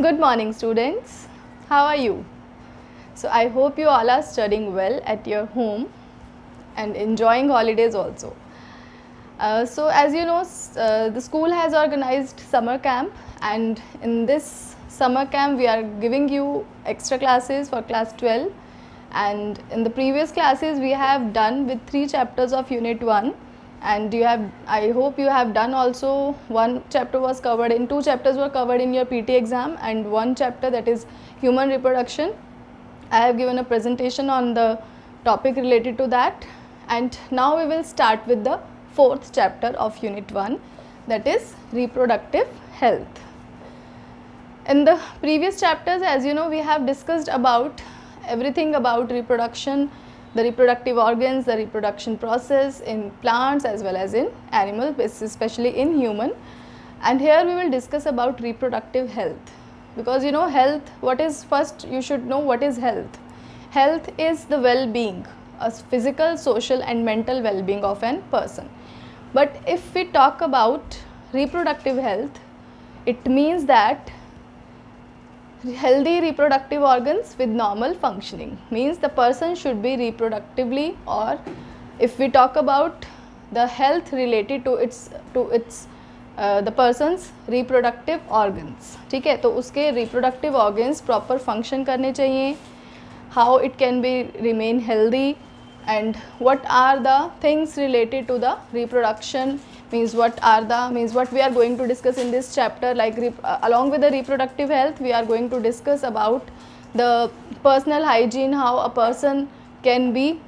Good morning, students. How are you? So, I hope you all are studying well at your home and enjoying holidays also. As you know, the school has organized summer camp, and in this summer camp, we are giving you extra classes for class 12. And in the previous classes, we have done with 3 chapters of Unit 1. And I hope you have done also. One chapter was covered in, 2 chapters were covered in your PT exam, and 1 chapter, that is human reproduction. I have given a presentation on the topic related to that, and now we will start with the 4th chapter of Unit 1, that is reproductive health. In the previous chapters, as you know, we have discussed about everything about reproduction, the reproductive organs, the reproduction process in plants as well as in animals, especially in human. And here we will discuss about reproductive health, because you know health, what is first you should know what is health. Health is the well-being, a physical, social and mental well-being of an person. But if we talk about reproductive health, it means that healthy reproductive organs with normal functioning, means the person should be reproductively, or if we talk about the health related to its the person's reproductive organs, ठीक है, तो उसके reproductive organs proper function करने चाहिए, how it can be remain healthy, and what are the things related to the reproduction, means what we are going to discuss in this chapter. Like along with the reproductive health, we are going to discuss about the personal hygiene, how a person can be,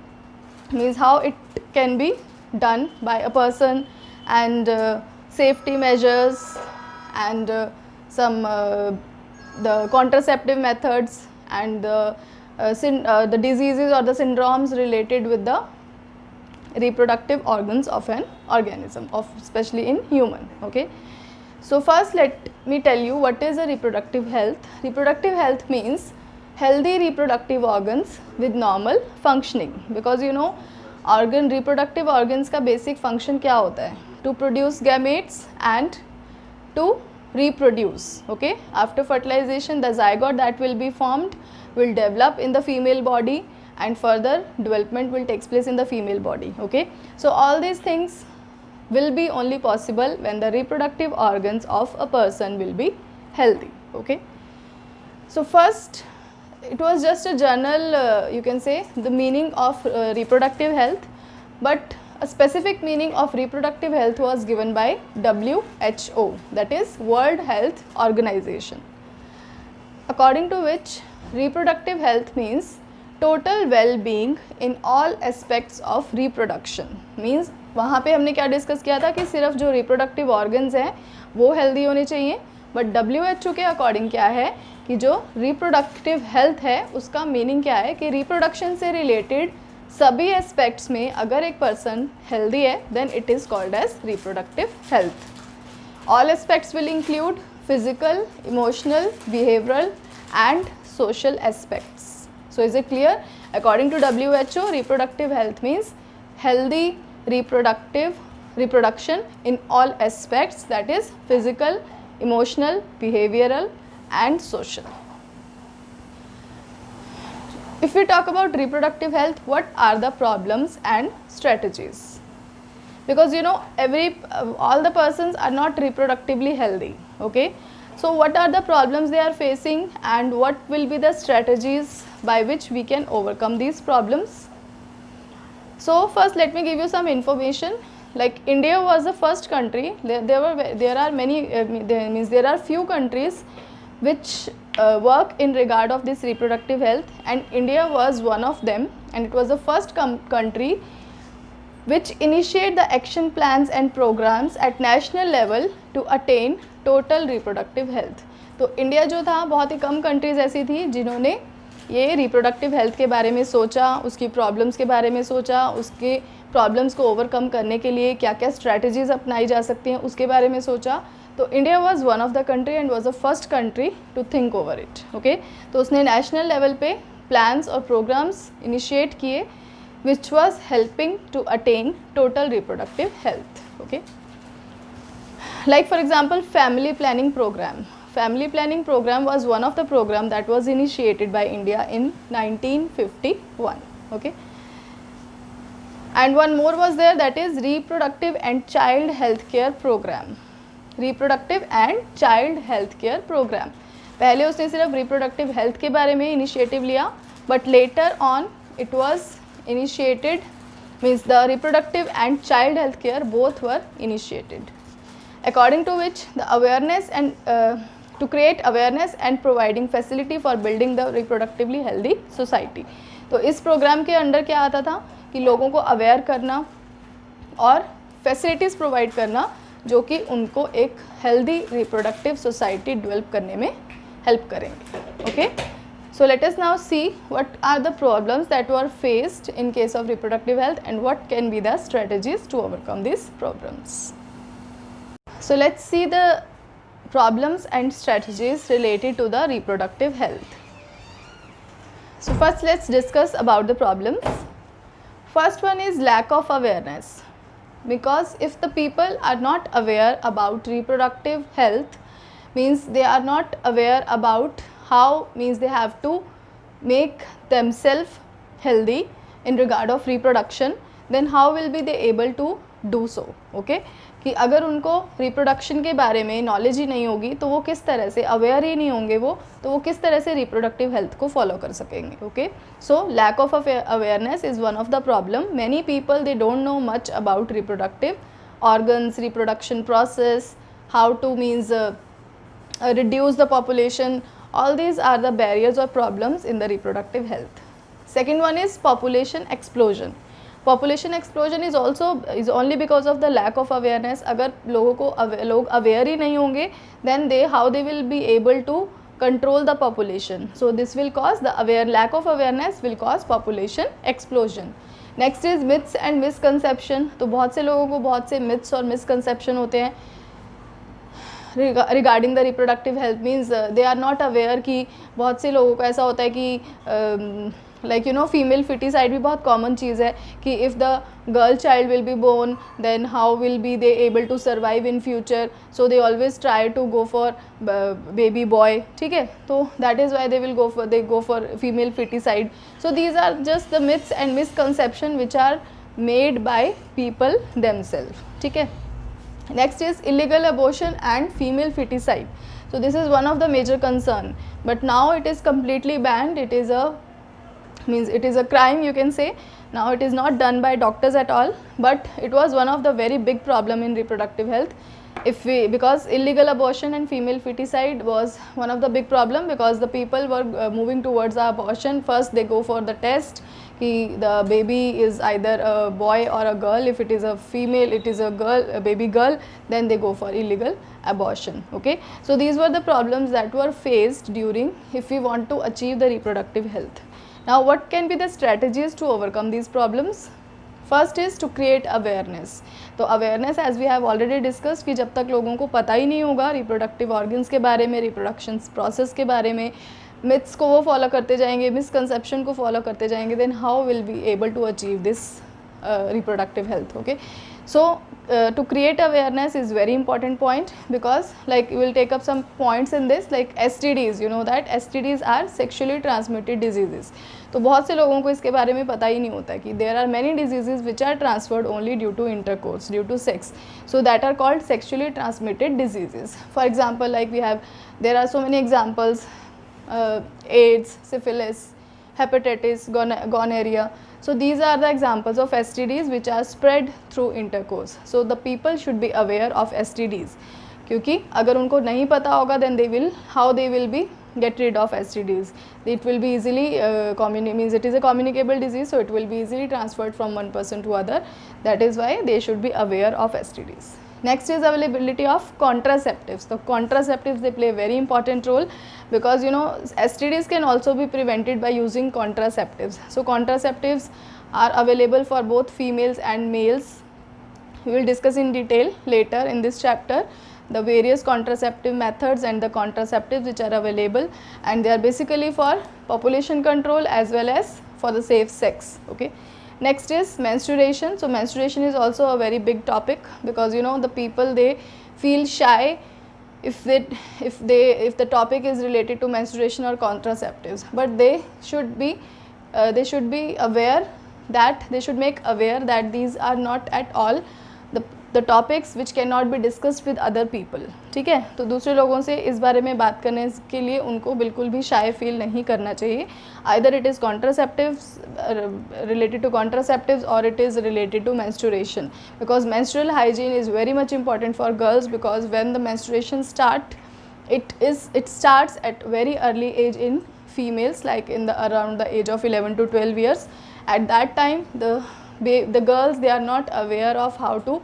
means how it can be done by a person, and safety measures, and the contraceptive methods, and the diseases or the syndromes related with the reproductive organs of an organism, especially in human. Okay, so first let me tell you what is a reproductive health. Reproductive health means healthy reproductive organs with normal functioning, because you know reproductive organs का basic function क्या होता है? To produce gametes and to reproduce. Okay, after fertilization, the zygote that will be formed will develop in the female body, and further development will take place in the female body. Okay, so all these things will be only possible when the reproductive organs of a person will be healthy. Okay, so first it was just a general you can say the meaning of reproductive health, but a specific meaning of reproductive health was given by WHO, that is World Health Organization, according to which reproductive health means total well-being in all aspects of reproduction. Means वहाँ पे हमने क्या discuss किया था कि सिर्फ जो reproductive organs हैं वो हेल्दी होने चाहिए, बट WHO के अकॉर्डिंग क्या है कि जो रिप्रोडक्टिव हेल्थ है उसका मीनिंग क्या है कि रिप्रोडक्शन से रिलेटेड सभी एस्पेक्ट्स में अगर एक पर्सन हेल्दी है then it is called as reproductive health. All aspects will include physical, emotional, behavioural and social aspects. So is it clear? According to WHO, reproductive health means healthy reproduction in all aspects, that is physical, emotional, behavioral and social. If we talk about reproductive health, what are the problems and strategies? Because you know all the persons are not reproductively healthy. Okay, so what are the problems they are facing, and what will be the strategies by which we can overcome these problems? So first let me give you some information. Like India was the first country. There are many there are few countries which work in regard of this reproductive health, and India was one of them, and it was the first country which initiate the action plans and programs at national level to attain total reproductive health. तो India जो था बहुत ही कम countries ऐसी थी जिन्होंने ये reproductive health के बारे में सोचा, उसकी प्रॉब्लम्स के बारे में सोचा, उसके प्रॉब्लम्स को ओवरकम करने के लिए क्या क्या स्ट्रैटेजीज़ अपनाई जा सकती हैं उसके बारे में सोचा. तो India was one of the country and was the first country to think over it. Okay, तो उसने नेशनल लेवल पे प्लान्स और प्रोग्राम्स इनिशिएट किए which was helping to attain total reproductive health. Okay, like for example family planning program. family planning program was one of the program that was initiated by India in 1951. Okay, and one more was there, that is reproductive and child health care program. Reproductive and child health care program. पहले उसने सिर्फ reproductive health के बारे में initiative लिया, but later on it was initiated, means the reproductive and child health care both were initiated, according to which the awareness and to create awareness and providing facility for building the reproductively healthy society. तो इस programme के under क्या आता था कि लोगों को aware करना और फैसिलिटीज़ प्रोवाइड करना जो कि उनको एक हेल्दी रिप्रोडक्टिव सोसाइटी डेवलप करने में हेल्प करेंगे. Okay, so let us now see what are the problems that were faced in case of reproductive health and what can be the strategies to overcome these problems. So let's see the problems and strategies related to the reproductive health. So first let's discuss about the problems. First one is lack of awareness, because if the people are not aware about reproductive health, means they are not aware about how, means they have to make themselves healthy in regard of reproduction, then how will be they able to do so. Okay, कि अगर उनको reproduction के बारे में knowledge ही नहीं होगी तो वो किस तरह से अवेयर ही नहीं होंगे वो, तो वो किस तरह से रिप्रोडक्टिव हेल्थ को फॉलो कर सकेंगे. Okay, so lack of awareness is one of the problem. Many people they don't know much about reproductive organs, reproduction process, how to means reduce the population. All these are the barriers or problems in the reproductive health. Second one is population explosion. Population explosion is only because of the lack of awareness. अगर लोगों को लोग aware ही नहीं होंगे, then how they will be able to control the population. So this will cause the lack of awareness will cause population explosion. Next is myths and misconception. तो बहुत से लोगों को बहुत से myths और misconception होते हैं regarding the reproductive health. Means they are not aware कि बहुत से लोगों को ऐसा होता है कि like you know female foeticide भी बहुत कॉमन चीज़ है कि if the girl child will be born then how will be they able to survive in future, so they always try to go for baby boy. ठीक है, तो that is why they go for female foeticide. So these are just the myths and misconception which are made by people themself. ठीक है. Next is illegal abortion and female feticide. So this is one of the major concern, but now it is completely banned. It is a crime, you can say. Now it is not done by doctors at all, but it was one of the very big problem in reproductive health. Because illegal abortion and female feticide was one of the big problem, because the people were moving towards the abortion. First they go for the test कि the baby is either a boy or a girl. If it is a female, it is a girl, a baby girl, then they go for illegal abortion. Okay, so these were the problems that were faced during if we want to achieve the reproductive health. Now what can be the strategies to overcome these problems? First is to create awareness. तो awareness as we have already discussed कि जब तक लोगों को पता ही नहीं होगा reproductive organs के बारे में, reproduction process के बारे में, myths को वो follow करते जाएंगे, misconception को follow करते जाएंगे, then how will be able to achieve this reproductive health. Okay, so to create awareness is very important point, because like we will take up some points in this, like STDs. You know that STDs are sexually transmitted diseases. तो बहुत से लोगों को इसके बारे में पता ही नहीं होता कि there are many diseases which are transferred only due to intercourse, due to sex. So that are called sexually transmitted diseases. For example, like there are so many examples, AIDS, syphilis, hepatitis, gonorrhea. So these are the examples of STDs which are spread through intercourse. So the people should be aware of STDs, क्योंकि अगर उनको नहीं पता होगा then how they will be get rid of STDs. It will be easily means it is a communicable disease, so it will be easily transferred from one person to other. That is why they should be aware of STDs. Next is availability of contraceptives. So contraceptives, they play a very important role, because you know STDs can also be prevented by using contraceptives. So contraceptives are available for both females and males. We will discuss in detail later in this chapter the various contraceptive methods and the contraceptives which are available, and they are basically for population control as well as for the safe sex. Okay. Next is menstruation. So menstruation is also a very big topic, because you know the people, they feel shy if the topic is related to menstruation or contraceptives, but they should be aware that they should make aware that these are not at all the topics which cannot be discussed with other people. ठीक है, तो दूसरे लोगों से इस बारे में बात करने के लिए उनको बिल्कुल भी शाय फील नहीं करना चाहिए. Either it is contraceptives, related to contraceptives, or it is related to menstruation, because menstrual hygiene is very much important for girls, because when the menstruation it starts at very early age in females, like around the age of 11 to 12 years. At that time the girls, they are not aware of how to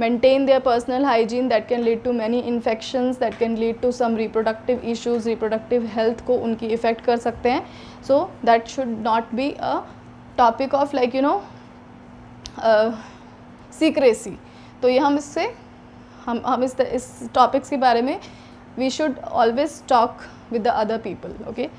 maintain their personal hygiene. That can lead to many infections, that can lead to some reproductive issues, reproductive health को उनकी affect कर सकते हैं. So that should not be a topic of like secrecy. तो ये हम इस topics के बारे में we should always talk with the other people. Okay.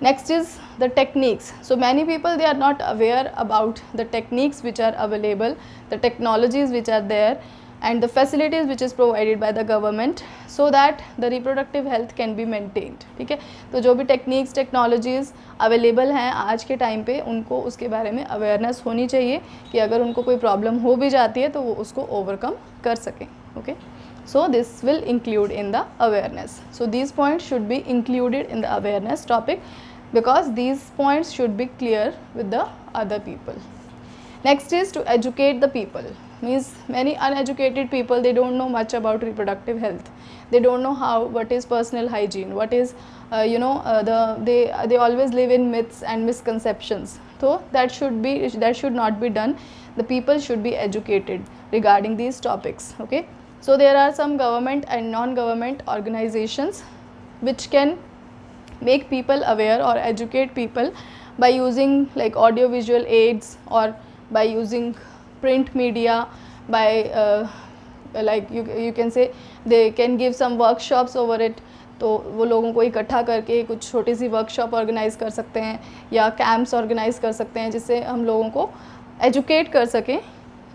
Next is the techniques. So many people, they are not aware about the techniques which are available, the technologies which are there, and the facilities which is provided by the government, so that the reproductive health can be maintained. ठीक है, तो जो भी techniques, technologies available हैं आज के time पे, उनको उसके बारे में awareness होनी चाहिए कि अगर उनको कोई problem हो भी जाती है तो वो उसको overcome कर सकें. Okay. So this will include in the awareness. So these points should be included in the awareness topic, because these points should be clear with the other people. Next is to educate the people. Means many uneducated people, they don't know much about reproductive health. They don't know what is personal hygiene, what is they always live in myths and misconceptions. So that should not be done. The people should be educated regarding these topics. Okay. So there are some government and non-government organizations which can make people aware or educate people by using like audio-visual aids, or by using print media, by like you can say they can give some workshops over it. तो वो लोगों को इकट्ठा करके कुछ छोटी सी workshop organise कर सकते हैं या कैंप्स ऑर्गेनाइज़ कर सकते हैं, जिससे हम लोगों को एजुकेट कर सकें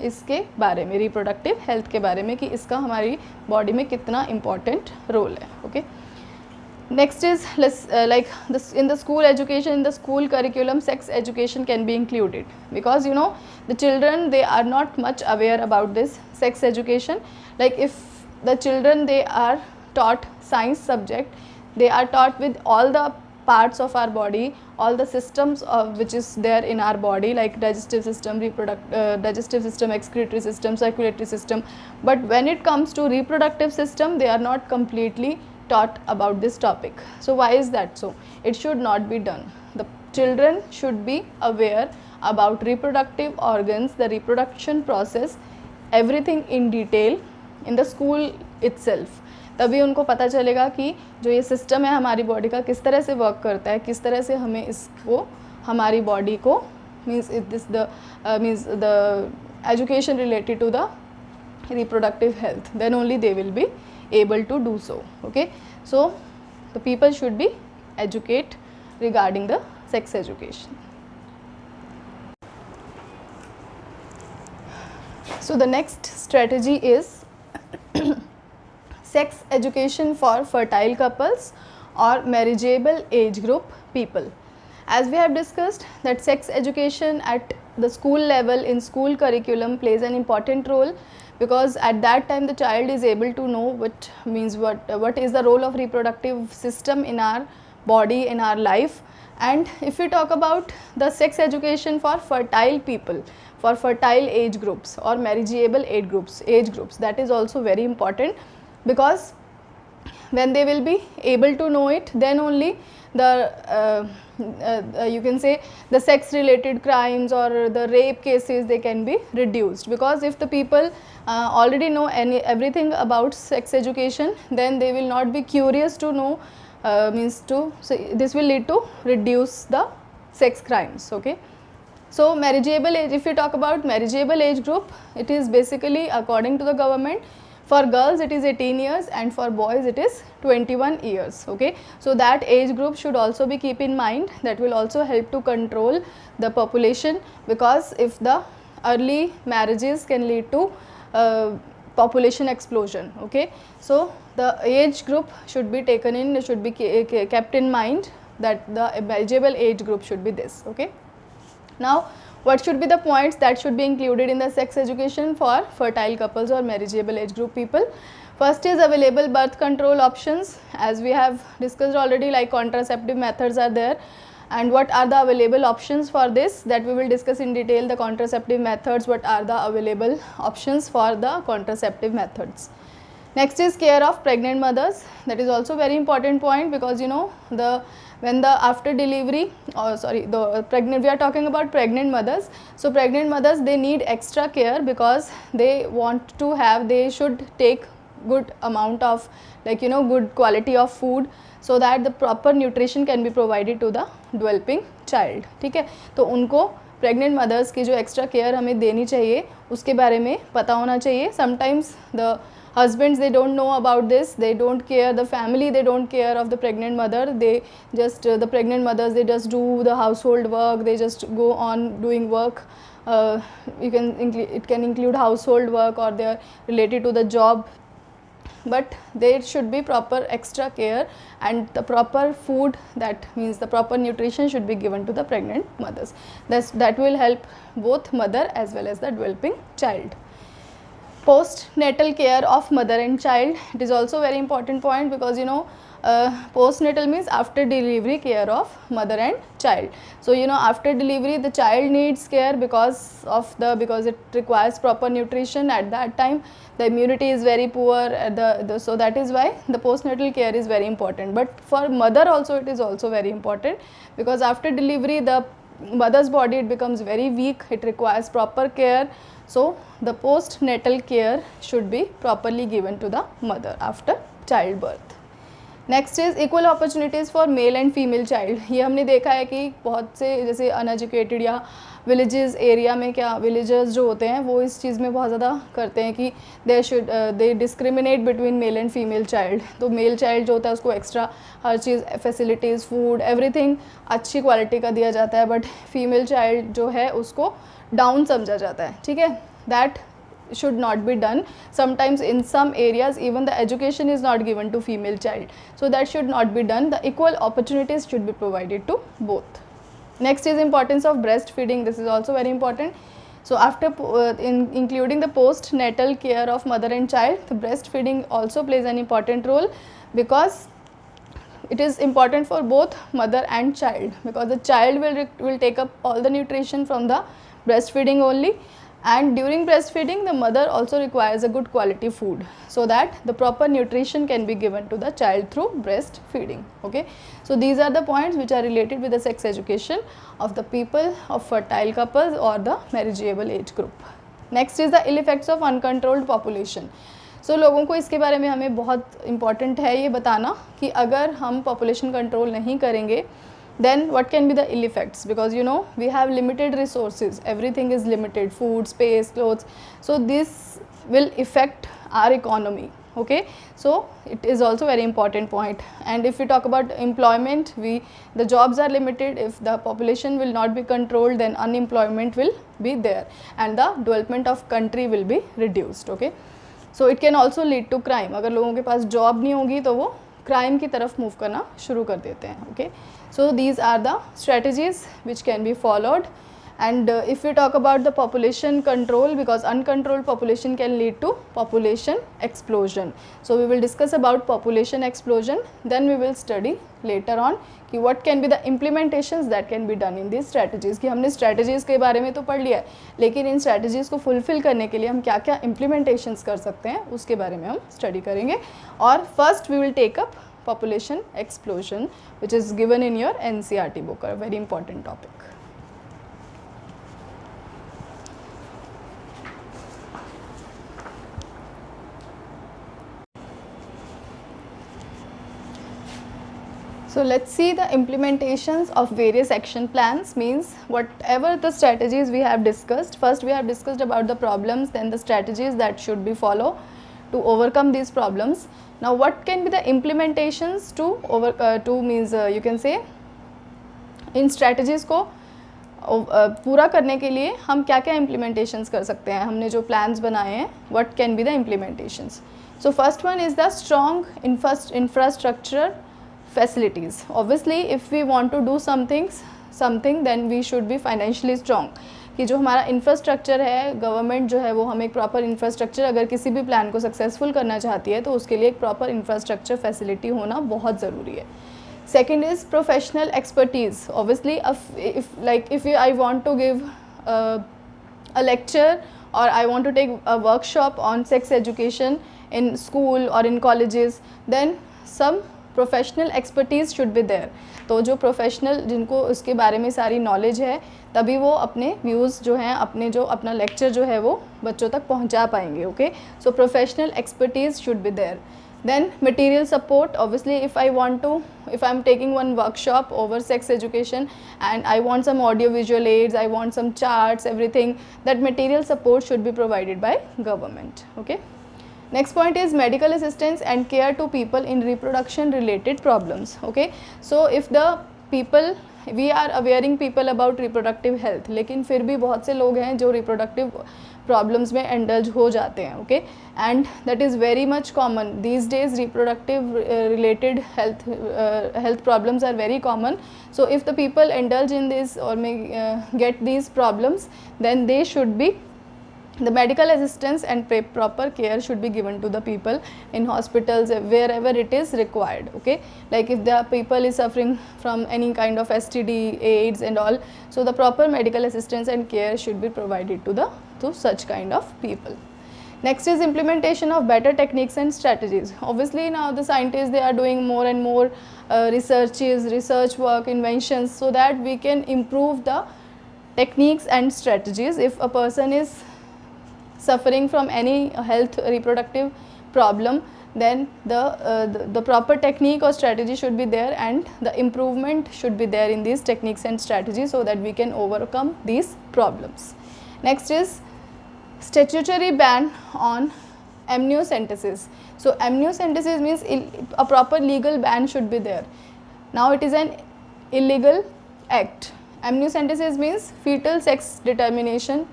इसके बारे में, रिप्रोडक्टिव हेल्थ के बारे में, कि इसका हमारी बॉडी में कितना इम्पॉर्टेंट रोल है. Okay. Next is like this, in the school education, in the school curriculum, sex education can be included, because the children, they are not much aware about this sex education. Like if the children, they are taught science subject, they are taught with all the parts of our body, all the systems which is there in our body, like digestive system, digestive system, excretory system, circulatory system. But when it comes to reproductive system, they are not completely taught about this topic. So why is that so? It should not be done. The children should be aware about reproductive organs, the reproduction process, everything in detail in the school itself. तभी उनको पता चलेगा कि जो ये system है हमारी body का किस तरह से वर्क करता है, किस तरह से हमें इसको हमारी बॉडी को means the education related to the reproductive health, then only they will be able to do so. Okay. So the people should be educated regarding the sex education. So the next strategy is sex education for fertile couples or marriageable age group people. As we have discussed that sex education at the school level in school curriculum plays an important role, because at that time the child is able to know what is the role of reproductive system in our body, in our life. And if we talk about the sex education for fertile people, for fertile age groups or marriageable age groups, that is also very important, because when they will be able to know it, then only the you can say the sex related crimes or the rape cases, they can be reduced. Because if the people already know everything about sex education, then they will not be curious to know, so this will lead to reduce the sex crimes. Okay. So marriageable age, if we talk about marriageable age group, it is basically according to the government, for girls it is 18 years and for boys it is 21 years. Okay. So that age group should also be keep in mind. That will also help to control the population, because if the early marriages can lead to population explosion. Okay, so the age group should be taken in, should be kept in mind, that the eligible age group should be this. Okay, now what should be the points that should be included in the sex education for fertile couples or marriageable age group people? First is available birth control options, as we have discussed already, like contraceptive methods are there. And what are the available options for this, that we will discuss in detail. The contraceptive methods, what are the available options for the contraceptive methods. Next is care of pregnant mothers. That is also very important point, because you know, when the after delivery, or sorry, the pregnant, we are talking about pregnant mothers. So pregnant mothers, they need extra care, because they want to have, they should take good amount of, like you know, good quality of food, so that the proper nutrition can be provided to the developing child. ठीक है, तो उनको pregnant mother's की जो extra care हमें देनी चाहिए, उसके बारे में पता होना चाहिए. Sometimes the husbands, they don't know about this, they don't care, the family, they don't care of the pregnant mother, they just the pregnant mothers, they just do the household work, they just go on doing work. It can include household work, or they are related to the job, but there should be proper extra care, and the proper food, that means the proper nutrition, should be given to the pregnant mothers. That will help both mother as well as the developing child. Postnatal care of mother and child, it is also very important point, because you know, postnatal means after delivery care of mother and child. So you know, after delivery the child needs care, because it requires proper nutrition. At that time the immunity is very poor, so that is why the postnatal care is very important. But for mother also, it is also very important, because after delivery the mother's body, it becomes very weak, it requires proper care. So the postnatal care should be properly given to the mother after childbirth. Next is equal opportunities for male and female child. ये हमने देखा है कि बहुत से जैसे uneducated या villages area में, क्या विलेजर्स जो होते हैं वो इस चीज़ में बहुत ज़्यादा करते हैं कि they discriminate between male and female child. तो मेल चाइल्ड जो होता है उसको एक्स्ट्रा हर चीज़, फैसिलिटीज़, फूड, एवरीथिंग अच्छी क्वालिटी का दिया जाता है, बट फीमेल चाइल्ड जो है उसको डाउन समझा जाता है. ठीक है, that should not be done. Sometimes in some areas even the education is not given to female child, so that should not be done. The equal opportunities should be provided to both. Next is importance of breastfeeding. This is also very important. So after including the postnatal care of mother and child, the breastfeeding also plays an important role, because it is important for both mother and child, because the child will take up all the nutrition from the breastfeeding only. And during breastfeeding the mother also requires a good quality food, so that the proper nutrition can be given to the child through breastfeeding. Okay, so these are the points which are related with the sex education of the people of fertile couples or the marriageable age group. Next is the ill effects of uncontrolled population. So लोगों को इसके बारे में हमें बहुत important है ये बताना कि अगर हम population control नहीं करेंगे, then what can be the ill effects, because you know we have limited resources, everything is limited, food, space, clothes, so this will affect our economy. Okay, so it is also very important point. And if we talk about employment, the jobs are limited. If the population will not be controlled, then unemployment will be there and the development of country will be reduced. Okay, so it can also lead to crime. अगर लोगों के पास job नहीं होगी तो वो crime की तरफ move करना शुरू कर देते हैं. Okay, so these are the strategies which can be followed. And if we talk about the population control, because uncontrolled population can lead to population explosion. So we will discuss about population explosion, then we will study later on कि what can be the implementations that can be done in these strategies. कि हमने strategies के बारे में तो पढ़ लिया है, लेकिन इन strategies को fulfill करने के लिए हम क्या क्या implementations कर सकते हैं उसके बारे में हम study करेंगे. और first we will take up population explosion, which is given in your NCERT book, a very important topic. So let's see the implementations of various action plans. Means whatever the strategies we have discussed, first we have discussed about the problems, then the strategies that should be followed to overcome these problems. Now what can be the implementations to means you can say in strategies को पूरा करने के लिए हम क्या क्या implementations कर सकते हैं, हमने जो प्लान्स बनाए हैं, what can be the implementations. So first one is the strong infrastructure facilities. Obviously if we want to do something then we should be financially strong. कि जो हमारा इंफ्रास्ट्रक्चर है, गवर्नमेंट जो है वो हमें एक प्रॉपर इंफ्रास्ट्रक्चर, अगर किसी भी प्लान को सक्सेसफुल करना चाहती है तो उसके लिए एक प्रॉपर इंफ्रास्ट्रक्चर फैसिलिटी होना बहुत ज़रूरी है. Second is professional expertise. Obviously if I want to give a lecture or I want to take a workshop on sex education in school or in colleges, then some professional expertise should be there. तो जो professional जिनको उसके बारे में सारी knowledge है, तभी वो अपने व्यूज़ जो हैं, अपना लेक्चर जो है वो बच्चों तक पहुंचा पाएंगे. Okay, so professional expertise should be there. Then material support. Obviously if I'm taking one workshop over sex education and I want some audio visual aids, I want some charts, everything, that material support should be provided by government. Okay. Next point is medical assistance and care to people in reproduction related problems. Okay, so if the people, we are awareing people about reproductive health, लेकिन फिर भी बहुत से लोग हैं जो reproductive problems में indulge हो जाते हैं. Okay, and that is very much common these days. Reproductive related health problems are very common. So if the people indulge in this or may get these problems, then they should be, the medical assistance and proper care should be given to the people in hospitals wherever it is required. Okay, like if the people is suffering from any kind of STD, AIDS and all, so the proper medical assistance and care should be provided to such kind of people. Next is implementation of better techniques and strategies. Obviously now the scientists, they are doing more and more research work, inventions, so that we can improve the techniques and strategies. If a person is suffering from any health reproductive problem, then the proper technique or strategy should be there, and the improvement should be there in these techniques and strategies, so that we can overcome these problems. Next is statutory ban on amniocentesis. So amniocentesis means a proper legal ban should be there. Now it is an illegal act. Amniocentesis means fetal sex determination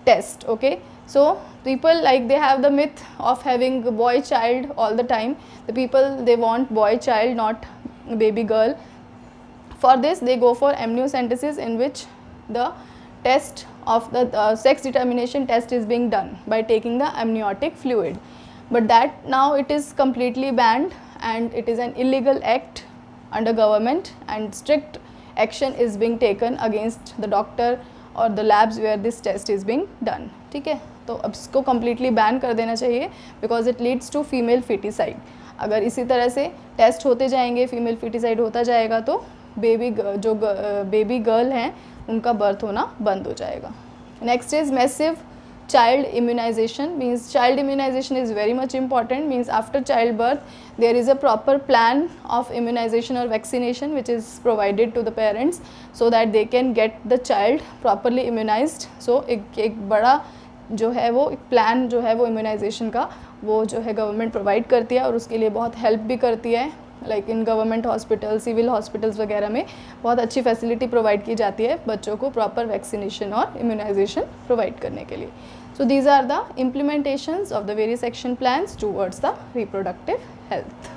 test. Okay, so people, like, they have the myth of having a boy child all the time. The people, they want boy child, not baby girl. For this they go for amniocentesis, in which the test of the sex determination test is being done by taking the amniotic fluid. But that now it is completely banned, and it is an illegal act under government, and strict action is being taken against the doctor और the labs where this test is being done. ठीक है, तो अब इसको completely ban कर देना चाहिए, because it leads to female foeticide. अगर इसी तरह से टेस्ट होते जाएंगे, फीमेल फिटिसाइड होता जाएगा, तो बेबी गर्ल हैं उनका बर्थ होना बंद हो जाएगा. Next is massive child immunization. Means child immunization is very much important. Means after childbirth there is a proper plan of immunization or vaccination which is provided to the parents, so that they can get the child properly immunized. So एक बड़ा जो है वो एक plan जो है वो immunisation का, वो जो है गवर्नमेंट प्रोवाइड करती है, और उसके लिए बहुत हेल्प भी करती है. Like in government hospital, civil hospitals वगैरह में बहुत अच्छी फैसिलिटी प्रोवाइड की जाती है बच्चों को प्रॉपर वैक्सीनेशन और इम्यूनाइजेशन प्रोवाइड करने के लिए. So these are the implementations of the various action plans towards the reproductive health.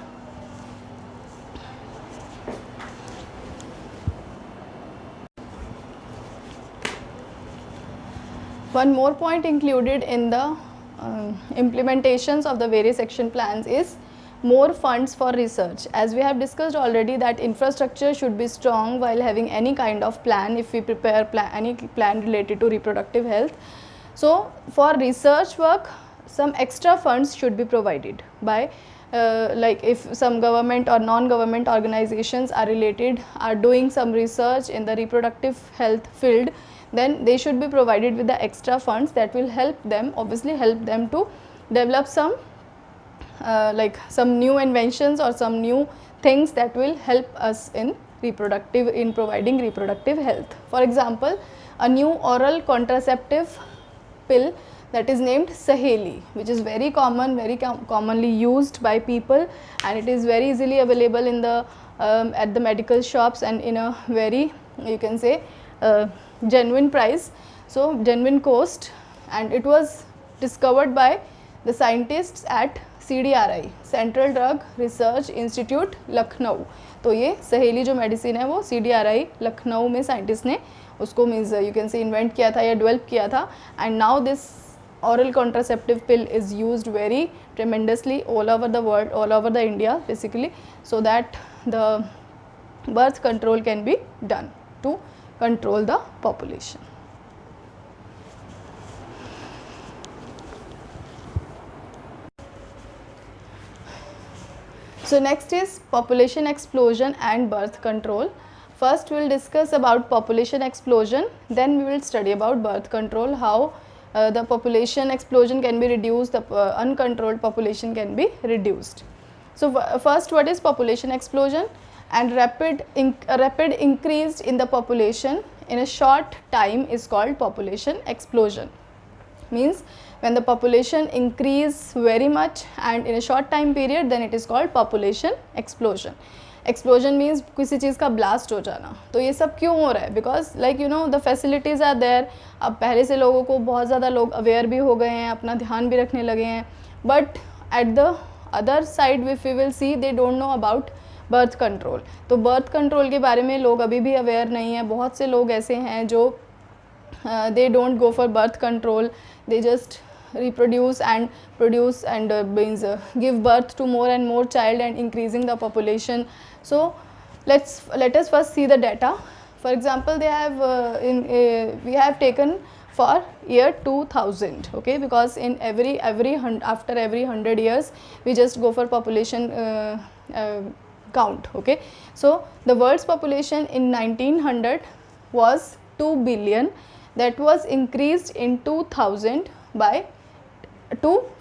One more point included in the implementations of the various action plans is more funds for research. As we have discussed already, that infrastructure should be strong while having any kind of plan, if we prepare any plan related to reproductive health. So for research work, some extra funds should be provided by like if some government or non-government organizations are doing some research in the reproductive health field, then they should be provided with the extra funds that will help them, obviously help them to develop some like some new inventions or some new things that will help us in providing reproductive health. For example, a new oral contraceptive pill that is named Saheli, which is very common, commonly used by people, and it is very easily available in the at the medical shops, and in a very, you can say, genuine price, so genuine cost, and it was discovered by the scientists at CDRI, central drug research institute Lucknow. तो ये सहेली जो medicine है वो CDRI Lucknow में scientist ने उसको means you can say invent किया था या डेवलप किया था. And now this oral contraceptive pill is used very tremendously all over the world, all over the India basically, so that the birth control can be done to control the population. So next is population explosion and birth control. First we will discuss about population explosion, then we will study about birth control, how the population explosion can be reduced, the uncontrolled population can be reduced. So first, what is population explosion? And rapid increase in the population in a short time is called population explosion. Means when the population increase very much and in a short time period, then it is called population explosion. Explosion means किसी चीज़ का blast हो जाना. तो ये सब क्यों हो रहा है? Because like you know the facilities are there. अब पहले से लोगों को बहुत ज़्यादा लोग अवेयर भी हो गए हैं, अपना ध्यान भी रखने लगे हैं, but at the other side if we will see they don't know about birth control. तो बर्थ कंट्रोल के बारे में लोग अभी भी अवेयर नहीं है. बहुत से लोग ऐसे हैं जो they don't go for birth control, they just reproduce and means give birth to more and more child and increasing the population. So let us first see the data. For example, they have we have taken for year 2000, okay, because in after every 100 years we just go for population count, okay. So the world's population in 1900 was 2 billion. That was increased in 2000 by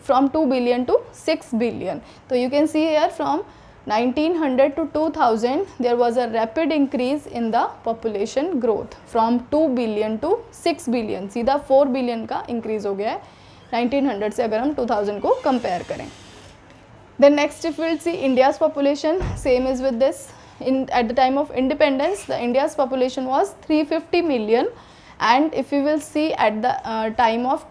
from 2 billion to 6 billion. So you can see here from 1900 to 2000 there was a rapid increase in the population growth from 2 billion to 6 billion. सीधा 4 billion का increase हो गया है 1900 से अगर हम 2000 को compare करें. Then next if we will see India's population, same is with this. At the time of independence, the India's population was 350 million. And if we will see at the time of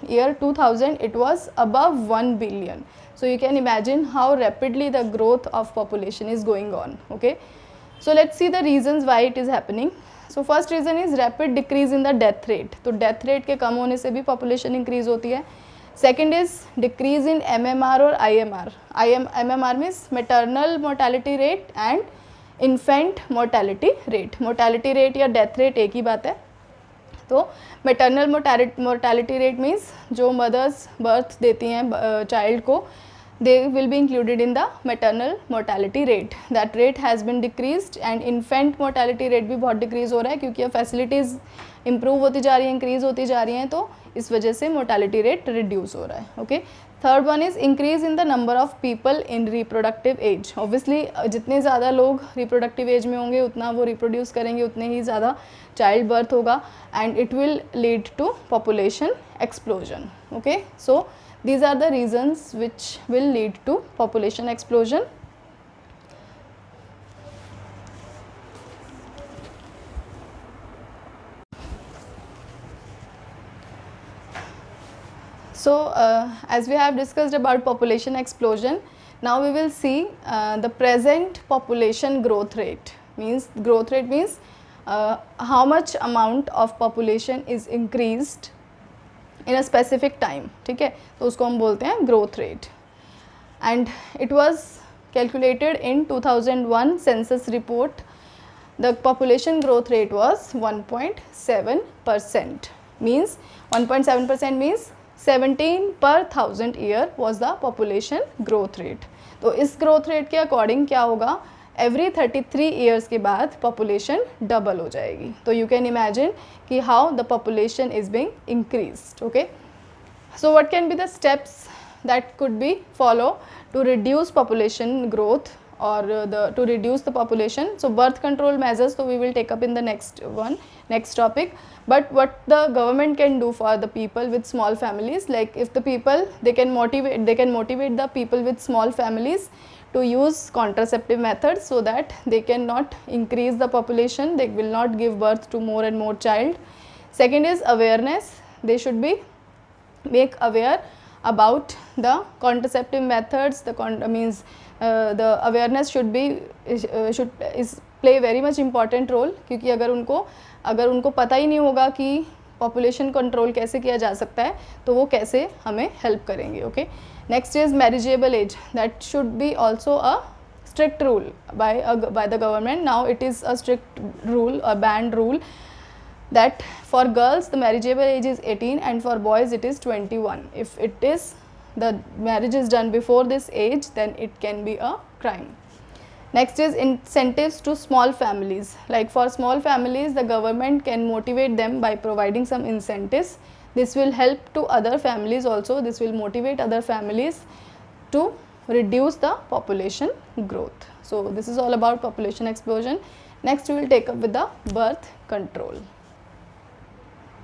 year 2000 it was above 1 billion. So you can imagine how rapidly the growth of population is going on, okay. So let's see the reasons why it is happening. So first reason is rapid decrease in the death rate. तो death rate के कम होने से भी population increase होती है. Second is decrease in MMR और IMR. MMR means maternal mortality rate and infant mortality rate. Mortality rate या death rate एक ही बात है. तो मेटरनल मोर्टैलिटी रेट मीन्स जो मदर्स बर्थ देती हैं चाइल्ड को, they will be included in the maternal mortality rate. That rate has been decreased. And infant mortality rate भी बहुत डिक्रीज़ हो रहा है क्योंकि अब फैसिलिटीज़ इंप्रूव होती जा रही हैं, इंक्रीज़ होती जा रही हैं, तो इस वजह से मोर्टैलिटी रेट रिड्यूस हो रहा है, okay. Third one is increase in the number of people in reproductive age. Obviously जितने ज़्यादा लोग रिप्रोडक्टिव एज में होंगे उतना वो रिप्रोड्यूस करेंगे, उतने ही ज़्यादा चाइल्ड बर्थ होगा, and it will lead to population explosion, okay. So these are the reasons which will lead to population explosion. So as we have discussed about population explosion, now we will see the present population growth rate. Means growth rate means how much amount of population is increased in a specific time, ठीक है. तो उसको हम बोलते हैं growth rate. And it was calculated in 2001 census report. The population growth rate was 1.7%. Means 1.7% means 17 per 1000 year was the population growth rate. तो इस growth rate के according क्या होगा, every 33 years के बाद population double हो जाएगी. तो you can imagine कि how the population is being increased, okay. So what can be the steps that could be follow to reduce population growth or to reduce the population. So birth control measures, so we will take up in the next topic. But what the government can do for the people with small families, like if the people, they can motivate the people with small families to use contraceptive methods, so that they cannot increase the population, they will not give birth to more and more child. Second is awareness. They should be make aware about the contraceptive methods. The awareness should play very much important role, क्योंकि अगर उनको पता ही नहीं होगा कि population control कैसे किया जा सकता है, तो वो कैसे हमें हेल्प करेंगे. Okay, next is marriageable age. That should be also a strict rule by the government. Now it is a strict rule, a banned rule, that for girls the marriageable age is 18 and for boys it is 21. If the marriage is done before this age, then it can be a crime. Next is incentives to small families. Like for small families, the government can motivate them by providing some incentives. This will help to other families also. This will motivate other families to reduce the population growth. So this is all about population explosion. Next we will take up with the birth control.